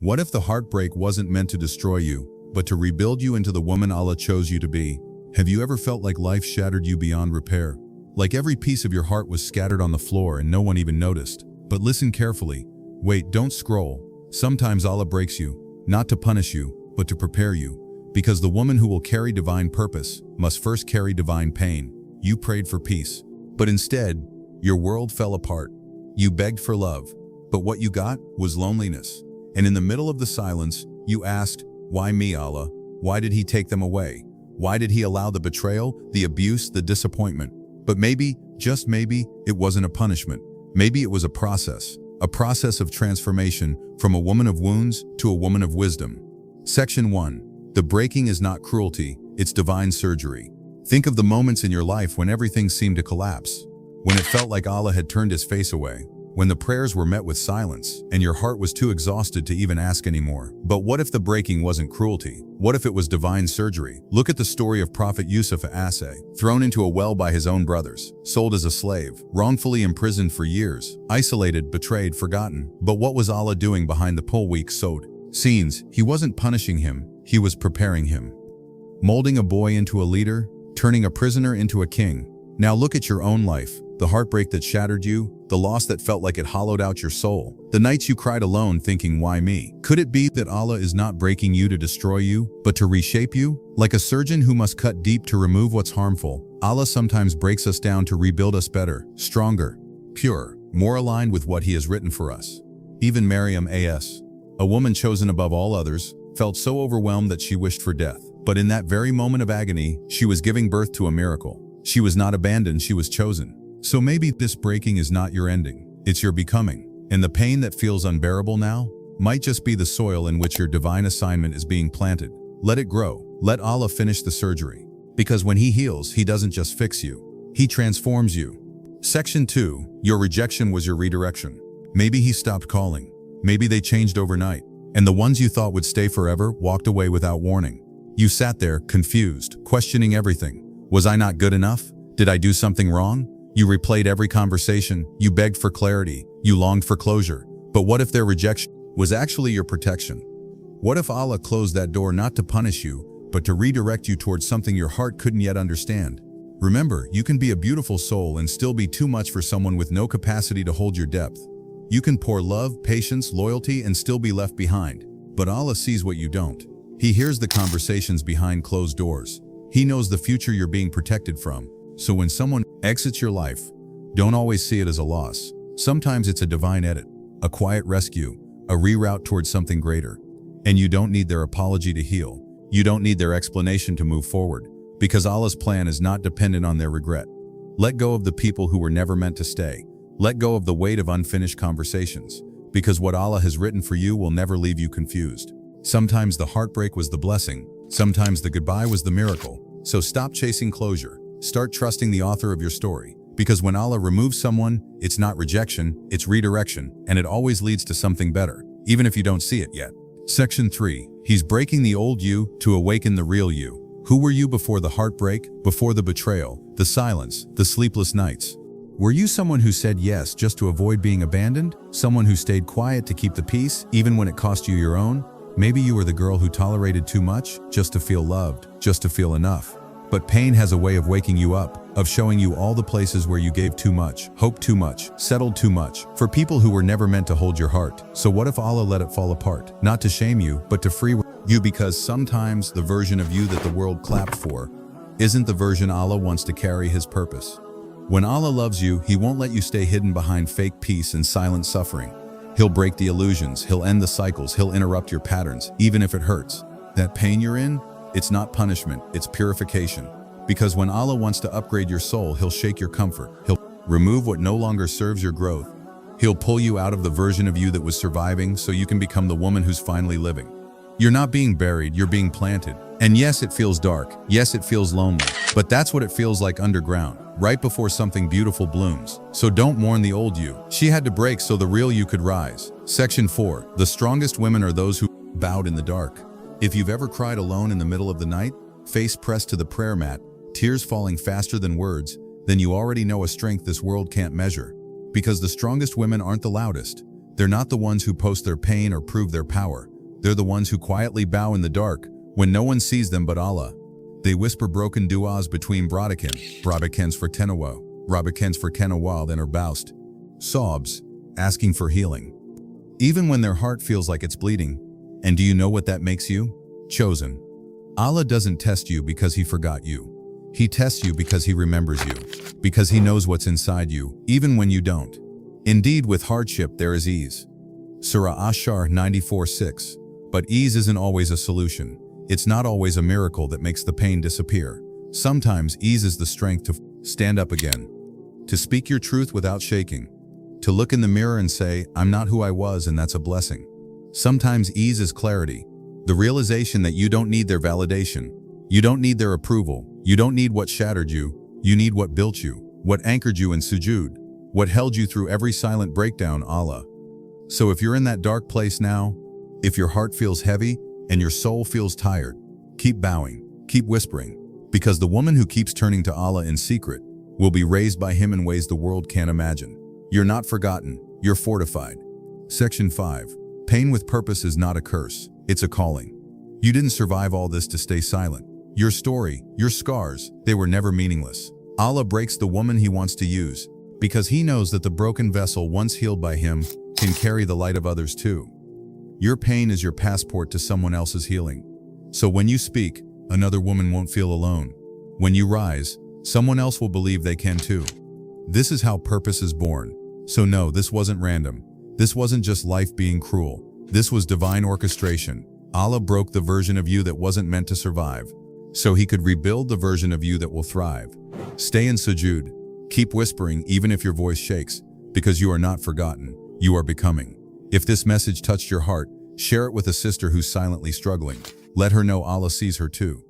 What if the heartbreak wasn't meant to destroy you, but to rebuild you into the woman Allah chose you to be? Have you ever felt like life shattered you beyond repair? Like every piece of your heart was scattered on the floor and no one even noticed? But listen carefully. Wait, don't scroll. Sometimes Allah breaks you, not to punish you, but to prepare you. Because the woman who will carry divine purpose must first carry divine pain. You prayed for peace, but instead, your world fell apart. You begged for love, but what you got was loneliness. And in the middle of the silence, you asked, "Why me, Allah? Why did He take them away? Why did He allow the betrayal, the abuse, the disappointment?" But maybe, just maybe, it wasn't a punishment. Maybe it was a process of transformation from a woman of wounds to a woman of wisdom. Section 1. The breaking is not cruelty, it's divine surgery. Think of the moments in your life when everything seemed to collapse, when it felt like Allah had turned His face away, when the prayers were met with silence and your heart was too exhausted to even ask anymore. But what if the breaking wasn't cruelty? What if it was divine surgery? Look at the story of Prophet Yusuf Asay, thrown into a well by his own brothers, sold as a slave, wrongfully imprisoned for years, isolated, betrayed, forgotten. But what was Allah doing behind the weak scenes? He wasn't punishing him, He was preparing him. Molding a boy into a leader, turning a prisoner into a king. Now look at your own life, the heartbreak that shattered you, the loss that felt like it hollowed out your soul, the nights you cried alone thinking, "Why me?" Could it be that Allah is not breaking you to destroy you, but to reshape you? Like a surgeon who must cut deep to remove what's harmful, Allah sometimes breaks us down to rebuild us better, stronger, pure, more aligned with what He has written for us. Even Maryam a.s., a woman chosen above all others, felt so overwhelmed that she wished for death. But in that very moment of agony, she was giving birth to a miracle. She was not abandoned, she was chosen. So maybe this breaking is not your ending, it's your becoming. And the pain that feels unbearable now might just be the soil in which your divine assignment is being planted. Let it grow. Let Allah finish the surgery. Because when He heals, He doesn't just fix you, He transforms you. Section 2. Your rejection was your redirection. Maybe He stopped calling. Maybe they changed overnight. And the ones you thought would stay forever walked away without warning. You sat there, confused, questioning everything. Was I not good enough? Did I do something wrong? You replayed every conversation, you begged for clarity, you longed for closure. But what if their rejection was actually your protection? What if Allah closed that door not to punish you, but to redirect you towards something your heart couldn't yet understand? Remember, you can be a beautiful soul and still be too much for someone with no capacity to hold your depth. You can pour love, patience, loyalty, and still be left behind. But Allah sees what you don't. He hears the conversations behind closed doors. He knows the future you're being protected from. So when someone exits your life, don't always see it as a loss. Sometimes it's a divine edit, a quiet rescue, a reroute towards something greater. And you don't need their apology to heal. You don't need their explanation to move forward, because Allah's plan is not dependent on their regret. Let go of the people who were never meant to stay. Let go of the weight of unfinished conversations, because what Allah has written for you will never leave you confused. Sometimes the heartbreak was the blessing. Sometimes the goodbye was the miracle. So stop chasing closure. Start trusting the author of your story, because when Allah removes someone, it's not rejection, it's redirection, and it always leads to something better, even if you don't see it yet. Section 3. He's breaking the old you to awaken the real you. Who were you before the heartbreak, before the betrayal, the silence, the sleepless nights? Were you someone who said yes just to avoid being abandoned? Someone who stayed quiet to keep the peace, even when it cost you your own? Maybe you were the girl who tolerated too much, just to feel loved, just to feel enough. But pain has a way of waking you up, of showing you all the places where you gave too much, hoped too much, settled too much, for people who were never meant to hold your heart. So what if Allah let it fall apart? Not to shame you, but to free you, because sometimes the version of you that the world clapped for isn't the version Allah wants to carry His purpose. When Allah loves you, He won't let you stay hidden behind fake peace and silent suffering. He'll break the illusions, He'll end the cycles, He'll interrupt your patterns, even if it hurts. That pain you're in, it's not punishment, it's purification. Because when Allah wants to upgrade your soul, He'll shake your comfort. He'll remove what no longer serves your growth. He'll pull you out of the version of you that was surviving so you can become the woman who's finally living. You're not being buried, you're being planted. And yes, it feels dark. Yes, it feels lonely. But that's what it feels like underground, right before something beautiful blooms. So don't mourn the old you. She had to break so the real you could rise. Section 4. The strongest women are those who bowed in the dark. If you've ever cried alone in the middle of the night, face pressed to the prayer mat, tears falling faster than words, then you already know a strength this world can't measure. Because the strongest women aren't the loudest. They're not the ones who post their pain or prove their power. They're the ones who quietly bow in the dark, when no one sees them but Allah. They whisper broken du'as between Bradakens for Tenawo, Rabakens for Kenawald and Erbaust, sobs, asking for healing. Even when their heart feels like it's bleeding. And do you know what that makes you? Chosen. Allah doesn't test you because He forgot you. He tests you because He remembers you, because He knows what's inside you, even when you don't. Indeed, with hardship there is ease. Surah Ashar 94:6. But ease isn't always a solution. It's not always a miracle that makes the pain disappear. Sometimes ease is the strength to stand up again, to speak your truth without shaking, to look in the mirror and say, I'm not who I was, and that's a blessing. Sometimes ease is clarity, the realization that you don't need their validation, you don't need their approval, you don't need what shattered you, you need what built you, what anchored you in sujood, what held you through every silent breakdown, Allah. So if you're in that dark place now, if your heart feels heavy and your soul feels tired, keep bowing, keep whispering, because the woman who keeps turning to Allah in secret will be raised by Him in ways the world can't imagine. You're not forgotten, you're fortified. Section 5. Pain with purpose is not a curse, it's a calling. You didn't survive all this to stay silent. Your story, your scars, they were never meaningless. Allah breaks the woman He wants to use, because He knows that the broken vessel once healed by Him can carry the light of others too. Your pain is your passport to someone else's healing. So when you speak, another woman won't feel alone. When you rise, someone else will believe they can too. This is how purpose is born. So no, this wasn't random. This wasn't just life being cruel. This was divine orchestration. Allah broke the version of you that wasn't meant to survive, so He could rebuild the version of you that will thrive. Stay in sujood. Keep whispering even if your voice shakes, because you are not forgotten, you are becoming. If this message touched your heart, share it with a sister who's silently struggling. Let her know Allah sees her too.